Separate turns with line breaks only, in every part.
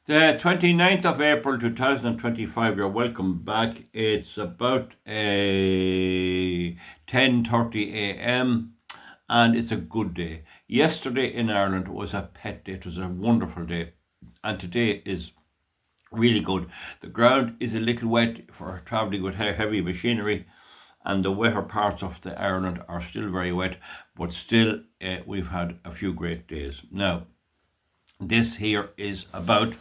The 29th of April 2025, you're welcome back. It's about 10:30 a.m. and it's a good day. Yesterday in Ireland was a pet day. It was a wonderful day. And today is really good. The ground is a little wet for travelling with heavy machinery, and the wetter parts of the Ireland are still very wet, but still we've had a few great days. Now, this here is about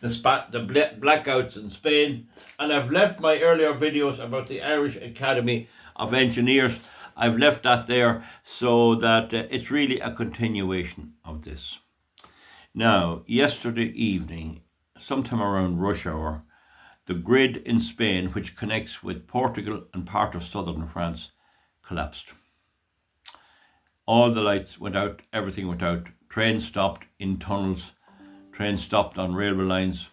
the blackouts in Spain, and I've left my earlier videos about the Irish Academy of Engineers. I've left that there so that it's really a continuation of this. Now, yesterday evening, sometime around rush hour, the grid in Spain, which connects with Portugal and part of southern France, collapsed. All the lights went out, everything went out. Trains stopped in tunnels, trains stopped on railway lines.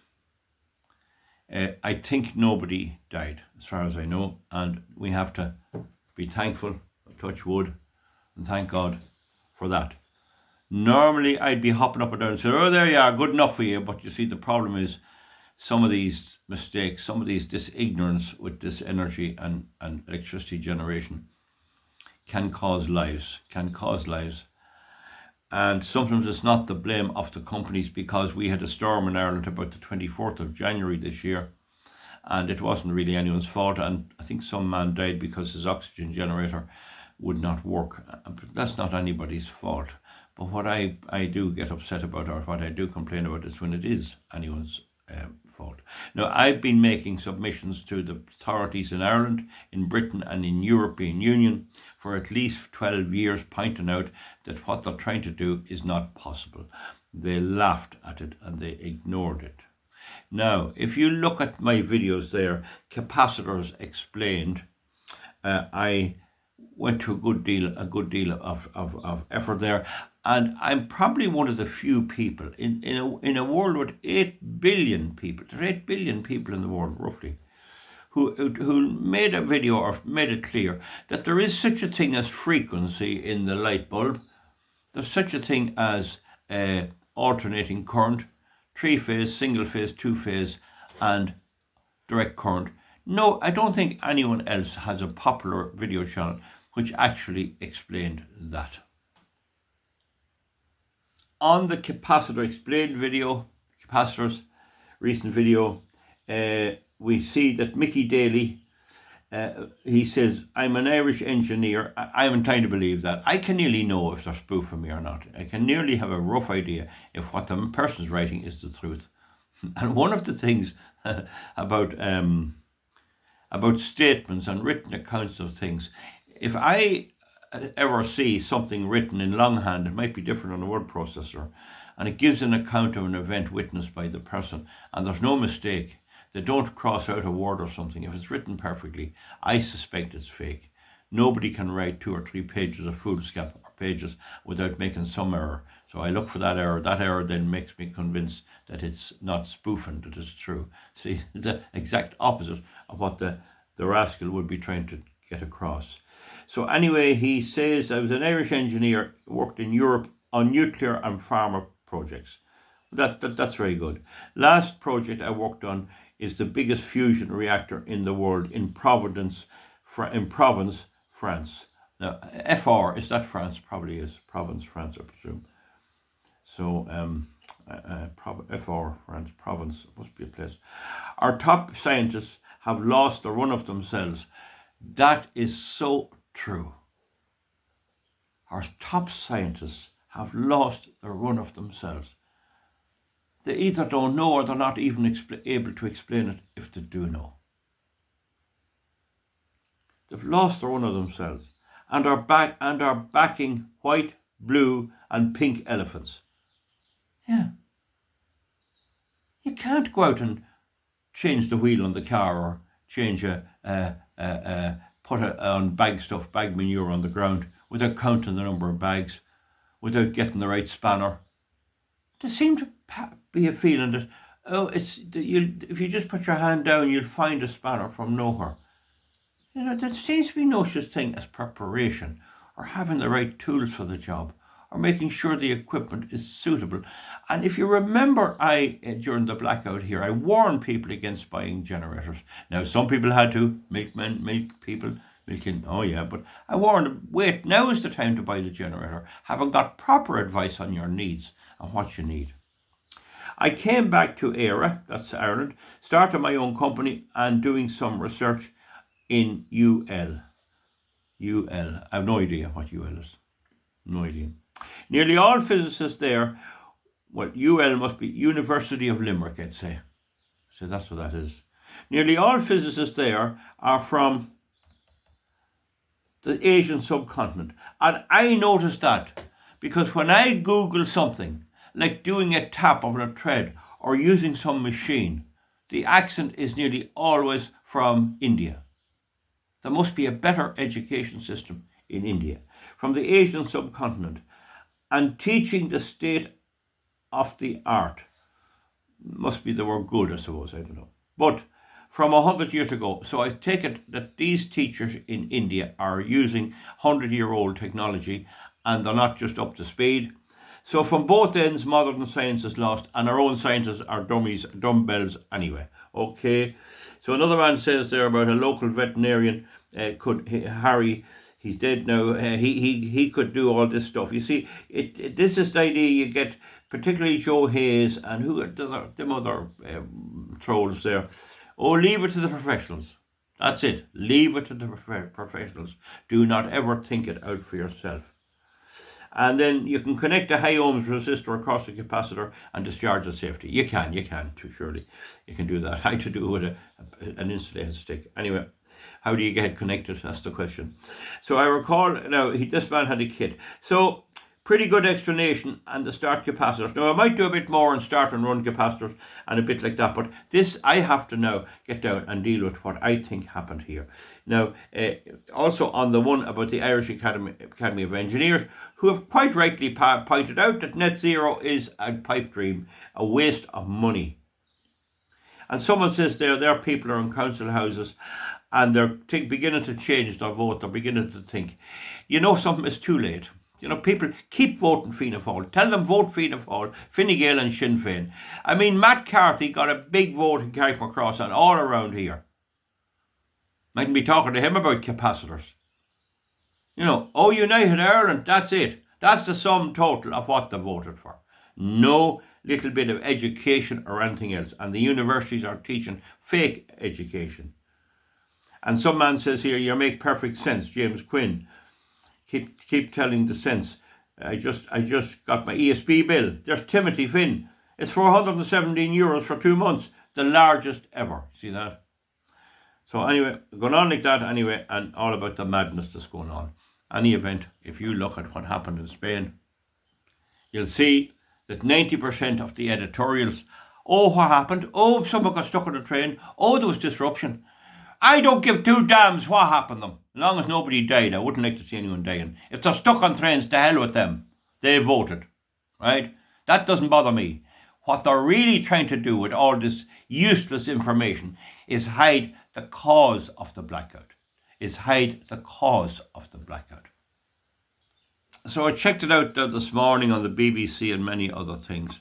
I think nobody died, as far as I know, and we have to be thankful, touch wood, and thank God for that. Normally, I'd be hopping up and down and saying, oh, there you are, good enough for you. But you see, the problem is some of these mistakes, some of this ignorance with this energy and electricity generation can cause lives. And sometimes it's not the blame of the companies, because we had a storm in Ireland about the 24th of January this year, and it wasn't really anyone's fault. And I think some man died because his oxygen generator would not work. But that's not anybody's fault. But what I do get upset about, or what I do complain about, is when it is anyone's fault. Now, I've been making submissions to the authorities in Ireland, in Britain and in European Union for at least 12 years, pointing out that what they're trying to do is not possible. They laughed at it and they ignored it. Now, if you look at my videos there, capacitors explained, I went to a good deal of effort there, and I'm probably one of the few people in a world with 8 billion people. There are 8 billion people in the world, roughly, who made a video or made it clear that there is such a thing as frequency in the light bulb. There's such a thing as alternating current, 3-phase, single-phase, 2-phase, and direct current. No, I don't think anyone else has a popular video channel which actually explained that. On the capacitor explained video, capacitors, recent video, we see that Mickey Daly, he says, I'm an Irish engineer. I'm inclined to believe that. I can nearly know if they're spoofing me or not. I can nearly have a rough idea if what the person's writing is the truth. And one of the things about statements and written accounts of things, if I ever see something written in longhand, it might be different on a word processor, and it gives an account of an event witnessed by the person, and there's no mistake, they don't cross out a word or something. If it's written perfectly, I suspect it's fake. Nobody can write 2 or 3 pages of foolscap or pages without making some error. So I look for that error. That error then makes me convinced that it's not spoofing, that it's true. See, the exact opposite of what the rascal would be trying to get across. So anyway, he says, I was an Irish engineer, worked in Europe on nuclear and pharma projects. That's very good. Last project I worked on is the biggest fusion reactor in the world in Provence, France. Now, FR, is that France? Probably is. Provence, France, I presume. So, FR, France, Provence, must be a place. Our top scientists have lost the run of themselves. That is so true. Our top scientists have lost the run of themselves. They either don't know, or they're not even able to explain it if they do know. They've lost the run of themselves and are backing white, blue and pink elephants. Yeah. You can't go out and change the wheel on the car, or change put on bag manure on the ground without counting the number of bags, without getting the right spanner. There seems to be a feeling that, if you just put your hand down, you'll find a spanner from nowhere. You know, there seems to be no such thing as preparation, or having the right tools for the job, or making sure the equipment is suitable. And if you remember, during the blackout here, I warned people against buying generators. Now, some people had to, milkmen, milk people, milking, oh yeah, but I warned them, wait, now is the time to buy the generator, having got proper advice on your needs and what you need. I came back to Éire, that's Ireland, started my own company and doing some research in UL. UL. I have no idea what UL is. No idea. Nearly all physicists there, well, UL must be University of Limerick, I'd say. So that's what that is. Nearly all physicists there are from the Asian subcontinent. And I noticed that because when I Google something, like doing a tap on a thread or using some machine, the accent is nearly always from India. There must be a better education system in India, from the Asian subcontinent, and teaching the state of the art. Must be the word good, I suppose, I don't know. But from 100 years ago, so I take it that these teachers in India are using 100-year-old technology and they're not just up to speed. So from both ends, modern science is lost and our own scientists are dummies, dumbbells anyway. Okay, so another man says there about a local veterinarian, Harry, he's dead now, he could do all this stuff. You see, this is the idea you get, particularly Joe Hayes and who are them other trolls there. Oh, leave it to the professionals. That's it. Leave it to the professionals. Do not ever think it out for yourself. And then you can connect a high ohms resistor across the capacitor and discharge the safety. You can too, surely. You can do that. I had to do it with an insulated stick. Anyway, how do you get connected? That's the question. So I recall, now, this man had a kit. So, pretty good explanation and the start capacitors. Now, I might do a bit more and start and run capacitors and a bit like that, but this I have to now get down and deal with what I think happened here. Now, also on the one about the Irish Academy of Engineers, who have quite rightly pointed out that net zero is a pipe dream, a waste of money. And someone says their people are in council houses and they're beginning to change their vote, they're beginning to think, you know, something is too late. You know, people keep voting Fianna Fáil. Tell them vote Fianna Fáil, Fine Gael and Sinn Féin. I mean, Matt Carthy got a big vote in Carrickmacross and all around here. Mightn't be talking to him about capacitors. You know, oh, United Ireland, that's it. That's the sum total of what they voted for. No little bit of education or anything else. And the universities are teaching fake education. And some man says here, you make perfect sense, James Quinn. Keep telling the sense. I just got my ESB bill. There's Timothy Finn. It's €417 for 2 months, the largest ever. See that? So anyway, going on like that anyway, and all about the madness that's going on. Any event, if you look at what happened in Spain, you'll see that 90% of the editorials, oh, what happened? Oh, someone got stuck on the train. Oh, there was disruption. I don't give two damns what happened to them. As long as nobody died, I wouldn't like to see anyone dying. If they're stuck on trains, to hell with them. They voted, right? That doesn't bother me. What they're really trying to do with all this useless information is hide the cause of the blackout. So I checked it out this morning on the BBC and many other things.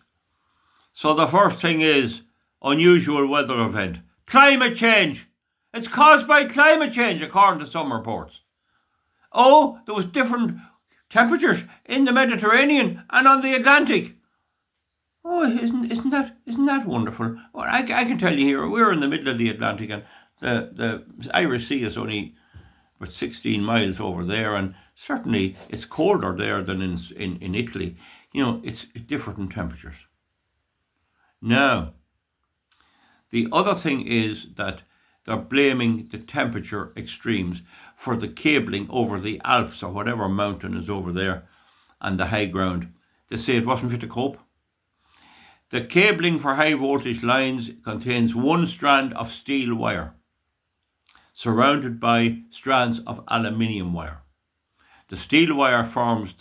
So the first thing is unusual weather event. Climate change. It's caused by climate change, according to some reports. Oh, there was different temperatures in the Mediterranean and on the Atlantic. Oh, isn't that wonderful? Well, I can tell you here, we're in the middle of the Atlantic and the Irish Sea is only about 16 miles over there, and certainly it's colder there than in Italy. You know, it's different in temperatures. Now, the other thing is that they're blaming the temperature extremes for the cabling over the Alps or whatever mountain is over there and the high ground. They say it wasn't fit to cope. The cabling for high voltage lines contains one strand of steel wire surrounded by strands of aluminium wire. The steel wire forms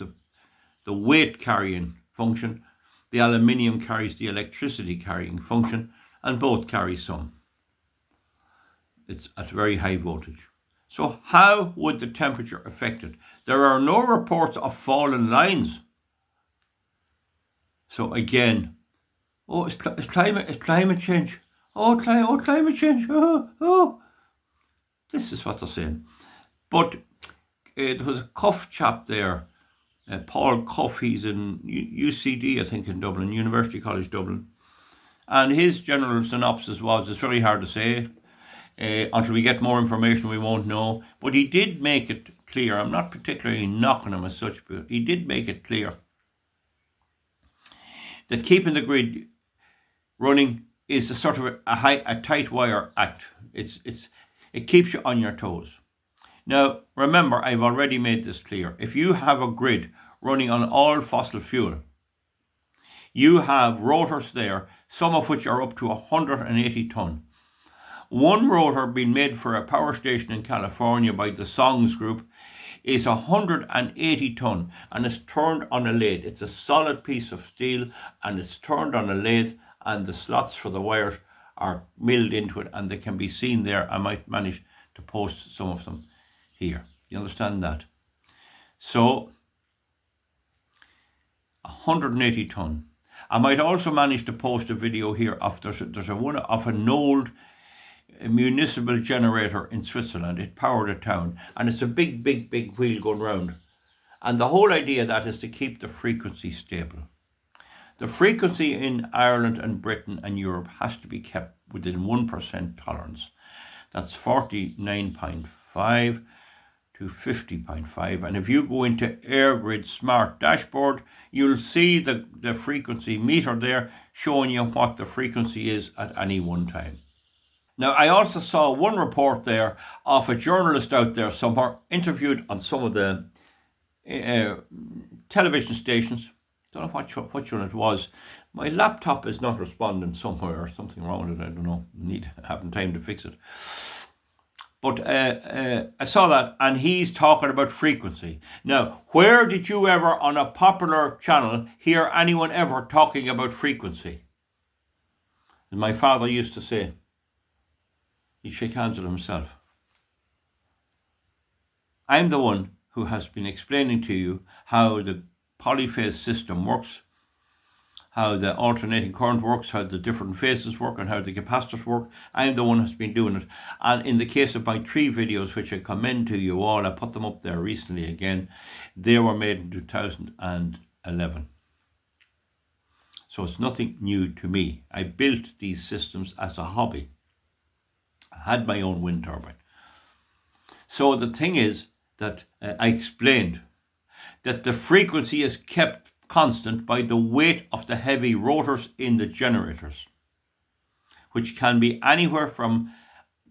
the weight carrying function. The aluminium carries the electricity carrying function, and both carry some. It's at very high voltage. So how would the temperature affect it? There are no reports of fallen lines. So again, oh, it's climate change. Climate change. This is what they're saying. But there was a Cuff chap there, Paul Cuff. He's in UCD, I think, in Dublin, University College Dublin. And his general synopsis was, it's very hard to say. Until we get more information, we won't know. But he did make it clear. I'm not particularly knocking him as such, but he did make it clear that keeping the grid running is a sort of a tight wire act. It keeps you on your toes. Now, remember, I've already made this clear. If you have a grid running on all fossil fuel, you have rotors there, some of which are up to 180 tonne. One rotor being made for a power station in California by the Songs Group is 180 tonne and it's turned on a lathe. It's a solid piece of steel and it's turned on a lathe, and the slots for the wires are milled into it and they can be seen there. I might manage to post some of them here. You understand that? So 180 tonne. I might also manage to post a video here of there's a one of an old municipal generator in Switzerland. It powered a town and it's a big wheel going round. And the whole idea of that is to keep the frequency stable. The frequency in Ireland and Britain and Europe has to be kept within 1% tolerance. That's 49.5 to 50.5. And if you go into AirGrid Smart Dashboard, you'll see the frequency meter there showing you what the frequency is at any one time. Now, I also saw one report there of a journalist out there somewhere interviewed on some of the television stations. Don't know which one it was. My laptop is not responding somewhere, or something wrong with it. I don't know. Having time to fix it. But I saw that, and he's talking about frequency. Now, where did you ever, on a popular channel, hear anyone ever talking about frequency? As my father used to say, he'd shake hands with himself. I'm the one who has been explaining to you how the polyphase system works, how the alternating current works, how the different phases work, and how the capacitors work. I'm the one who's been doing it. And in the case of my 3 videos, which I commend to you all, I put them up there recently again, they were made in 2011. So it's nothing new to me. I built these systems as a hobby. I had my own wind turbine. So the thing is that I explained that the frequency is kept constant by the weight of the heavy rotors in the generators, which can be anywhere from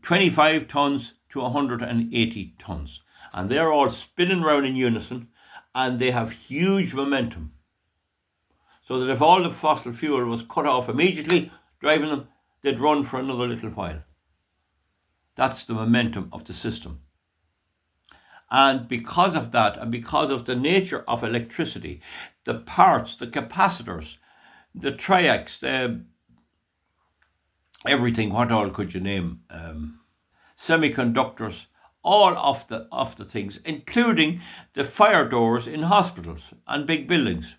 25 tons to 180 tons. And they're all spinning round in unison and they have huge momentum. So that if all the fossil fuel was cut off immediately, driving them, they'd run for another little while. That's the momentum of the system. And because of that, and because of the nature of electricity, the parts, the capacitors, the triacs, everything, what all could you name? Semiconductors, all of the things, including the fire doors in hospitals and big buildings.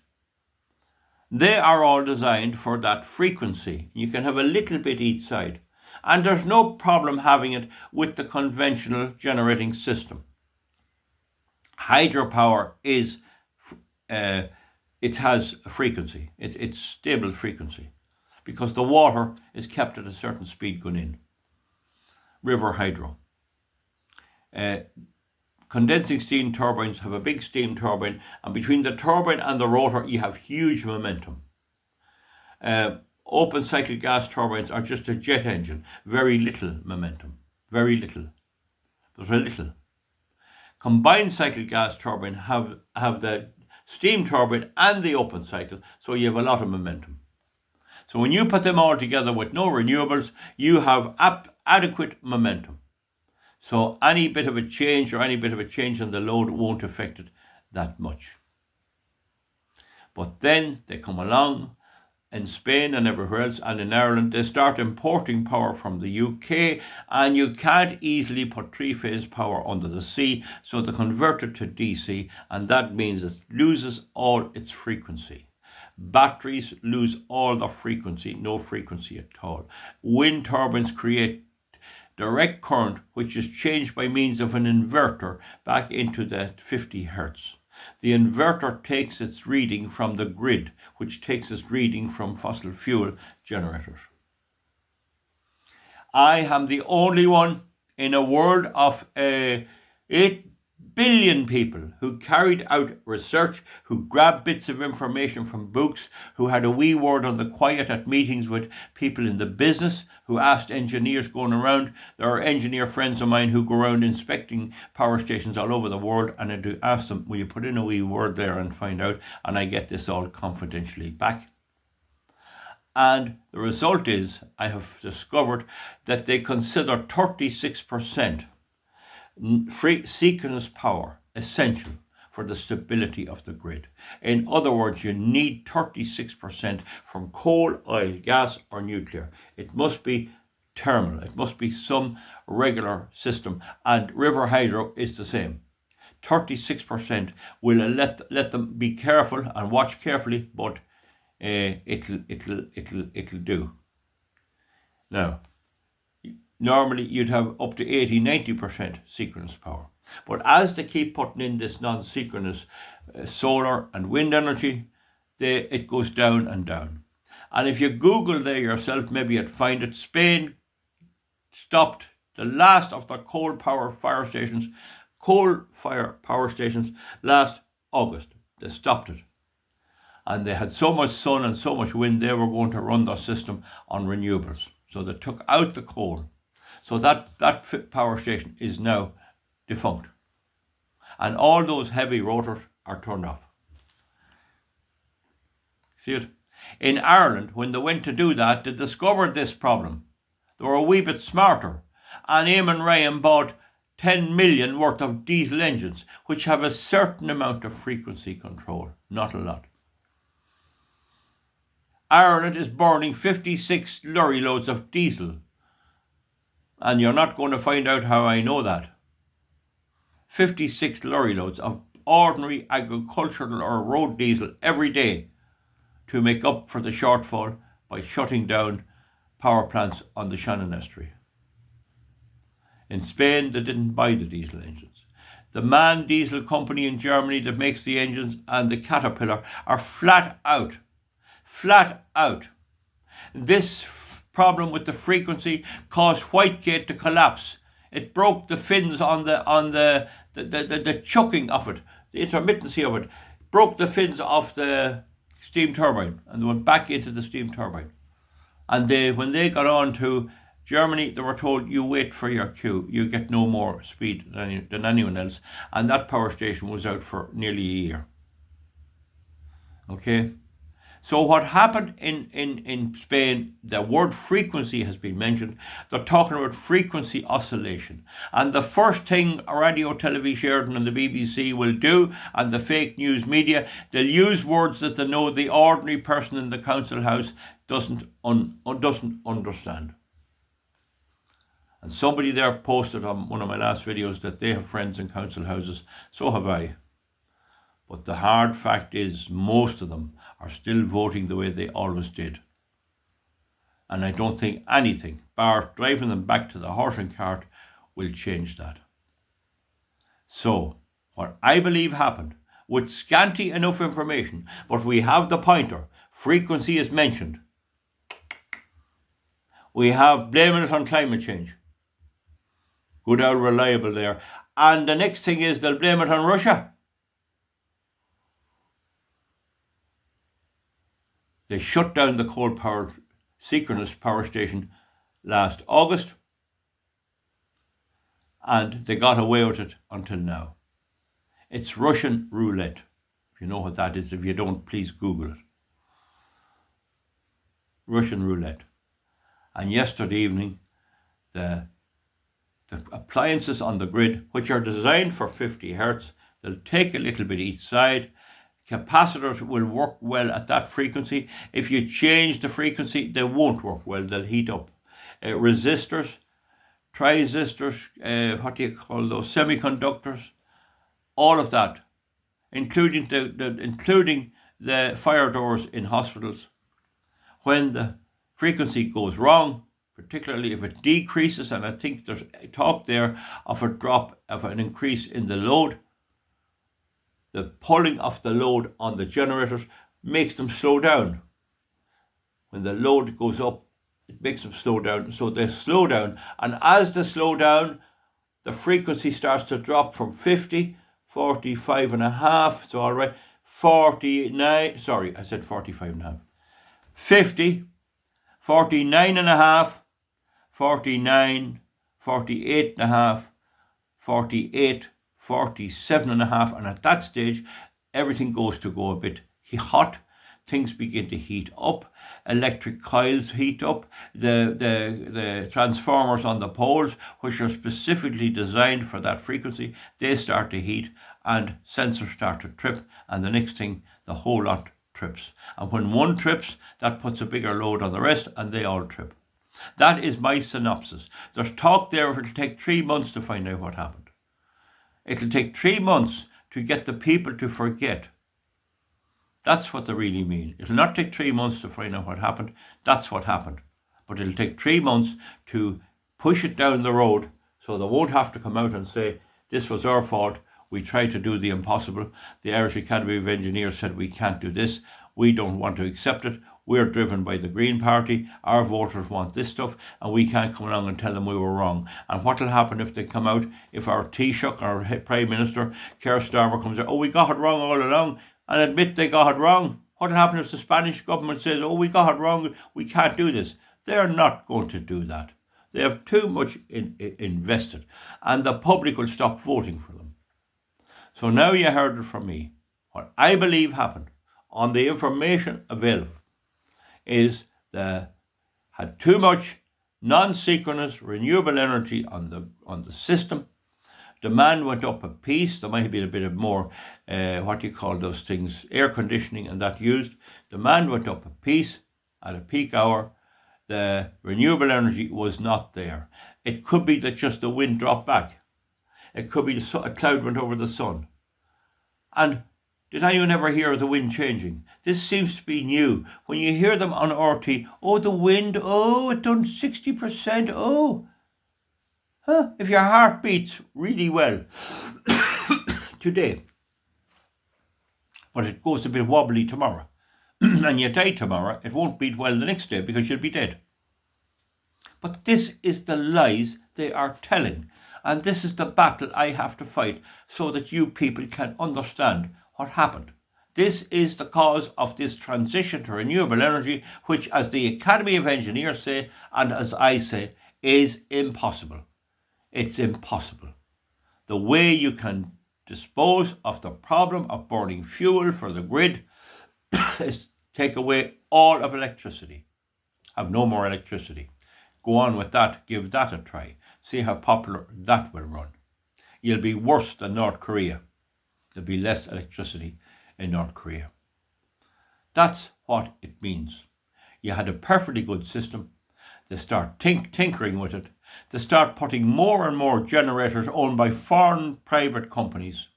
They are all designed for that frequency. You can have a little bit each side. And there's no problem having it with the conventional generating system. Hydropower is, it has a frequency. It's stable frequency because the water is kept at a certain speed going in. River hydro. Condensing steam turbines have a big steam turbine, and between the turbine and the rotor you have huge momentum. Open cycle gas turbines are just a jet engine, very little momentum, very little, but very little. Combined cycle gas turbine have the steam turbine and the open cycle, so you have a lot of momentum. So when you put them all together with no renewables, you have adequate momentum. So any bit of a change in the load won't affect it that much. But then they come along in Spain and everywhere else, and in Ireland, they start importing power from the UK, and you can't easily put 3-phase power under the sea, so they convert it to DC, and that means it loses all its frequency. Batteries lose all their frequency, no frequency at all. Wind turbines create direct current, which is changed by means of an inverter back into that 50 hertz. The inverter takes its reading from the grid, which takes its reading from fossil fuel generators. I am the only one in a world of 8 billion people who carried out research, who grabbed bits of information from books, who had a wee word on the quiet at meetings with people in the business, who asked engineers going around. There are engineer friends of mine who go around inspecting power stations all over the world, and I do ask them, will you put in a wee word there and find out? And I get this all confidentially back. And the result is, I have discovered that they consider 36% free scyronous power essential for the stability of the grid. In other words, you need 36% from coal, oil, gas or nuclear. It must be thermal. It must be some regular system. And river hydro is the same. 36% will let them be careful and watch carefully, but it'll do. Now, normally you'd have up to 80-90% scyronous power, but as they keep putting in this non-scyronous solar and wind energy, it goes down and down. And if you Google there yourself, maybe you'd find it. Spain stopped the last of the coal-fire power stations last August. They stopped it. And they had so much sun and so much wind, they were going to run their system on renewables. So they took out the coal. So that power station is now defunct. And all those heavy rotors are turned off. See it? In Ireland, when they went to do that, they discovered this problem. They were a wee bit smarter. And Eamon Ryan bought 10 million worth of diesel engines, which have a certain amount of frequency control, not a lot. Ireland is burning 56 lorry loads of diesel. And you're not going to find out how I know that. 56 lorry loads of ordinary agricultural or road diesel every day to make up for the shortfall by shutting down power plants on the Shannon estuary. In Spain, they didn't buy the diesel engines. The MAN diesel company in Germany that makes the engines and the Caterpillar are flat out. This problem with the frequency caused Whitegate to collapse. It broke the fins on the chucking of it, the intermittency of it, broke the fins off the steam turbine and they went back into the steam turbine. And when they got on to Germany, they were told, you wait for your cue, you get no more speed than anyone else. And that power station was out for nearly a year. Okay? So what happened in Spain, the word frequency has been mentioned. They're talking about frequency oscillation. And the first thing Radio Television Sheridan and the BBC will do, and the fake news media, they'll use words that they know the ordinary person in the council house doesn't understand. And somebody there posted on one of my last videos that they have friends in council houses. So have I. But the hard fact is most of them are still voting the way they always did. And I don't think anything, bar driving them back to the horse and cart, will change that. So, what I believe happened, with scanty enough information, but we have the pointer, frequency is mentioned. We have blaming it on climate change. Good old reliable there. And the next thing is they'll blame it on Russia. They shut down the coal-powered scyronous power station last August, and they got away with it until now. It's Russian roulette. If you know what that is, if you don't, please Google it. Russian roulette. And yesterday evening, the appliances on the grid, which are designed for 50 hertz, they'll take a little bit each side. Capacitors will work well at that frequency. If you change the frequency, they won't work well. They'll heat up. Resistors, transistors, what do you call those? Semiconductors, all of that, including the fire doors in hospitals. When the frequency goes wrong, particularly if it decreases, and I think there's talk there of a drop, of an increase in the load, the pulling of the load on the generators makes them slow down. When the load goes up, it makes them slow down. So they slow down. And as they slow down, the frequency starts to drop from 50, 45 and a half. So all right, 49, sorry, I said 45 and a half. 50, 49 and a half, 49, 48 and a half, 48, 47 and a half. And at that stage, everything goes to go a bit hot. Things begin to heat up. Electric coils heat up. The transformers on the poles, which are specifically designed for that frequency, they start to heat, and sensors start to trip. And the next thing, the whole lot trips. And when one trips, that puts a bigger load on the rest, and they all trip. That is my synopsis. There's talk there it'll take 3 months to find out what happened. It'll take 3 months to get the people to forget. That's what they really mean. It'll not take 3 months to find out what happened. That's what happened. But it'll take 3 months to push it down the road so they won't have to come out and say, this was our fault. We tried to do the impossible. The Irish Academy of Engineers said we can't do this. We don't want to accept it. We're driven by the Green Party. Our voters want this stuff, and we can't come along and tell them we were wrong. And what will happen if they come out, if our Taoiseach, our Prime Minister, Keir Starmer, comes out, oh, we got it wrong all along, and admit they got it wrong? What will happen if the Spanish government says, oh, we got it wrong, we can't do this? They're not going to do that. They have too much invested, and the public will stop voting for them. So now you heard it from me. What I believe happened on the information available is they had too much non-synchronous renewable energy on the system. Demand went up a piece. There might have been a bit of more, what do you call those things, air conditioning and that used. Demand went up a piece at a peak hour. The renewable energy was not there. It could be that just the wind dropped back. It could be a cloud went over the sun. And did anyone ever hear of the wind changing? This seems to be new. When you hear them on RT, oh, the wind, oh, it done 60%, oh. Huh? If your heart beats really well today, but it goes a bit wobbly tomorrow, and you die tomorrow, it won't beat well the next day because you'll be dead. But this is the lies they are telling. And this is the battle I have to fight so that you people can understand what happened. This is the cause of this transition to renewable energy, which, as the Academy of Engineers say, and as I say, is impossible. It's impossible. The way you can dispose of the problem of burning fuel for the grid is take away all of electricity. Have no more electricity. Go on with that. Give that a try. See how popular that will run. You'll be worse than North Korea. There'll be less electricity in North Korea. That's what it means. You had a perfectly good system. They start tinkering with it. They start putting more and more generators owned by foreign private companies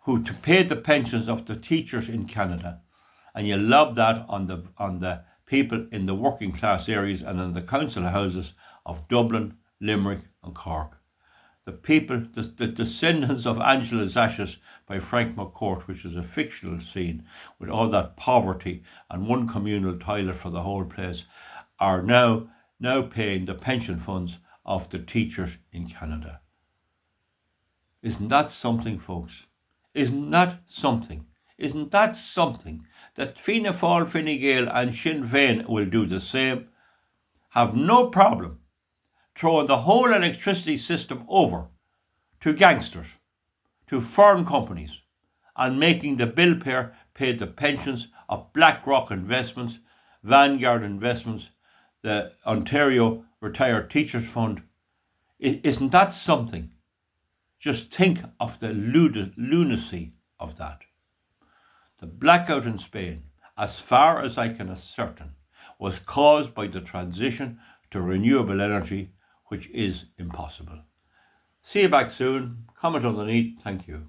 who to pay the pensions of the teachers in Canada. And you lob that on the people in the working class areas and in the council houses of Dublin, Limerick and Cork. The people, the descendants of Angela's Ashes by Frank McCourt, which is a fictional scene with all that poverty and one communal toilet for the whole place, are now paying the pension funds of the teachers in Canada. Isn't that something, folks? Isn't that something? Isn't that something that Fianna Fáil, Fine Gael and Sinn Féin will do the same? Have no problem throwing the whole electricity system over to gangsters, to foreign companies, and making the bill payer pay the pensions of BlackRock Investments, Vanguard Investments, the Ontario Retired Teachers Fund. Isn't that something? Just think of the lunacy of that. The blackout in Spain, as far as I can ascertain, was caused by the transition to renewable energy, which is impossible. See you back soon. Comment underneath. Thank you.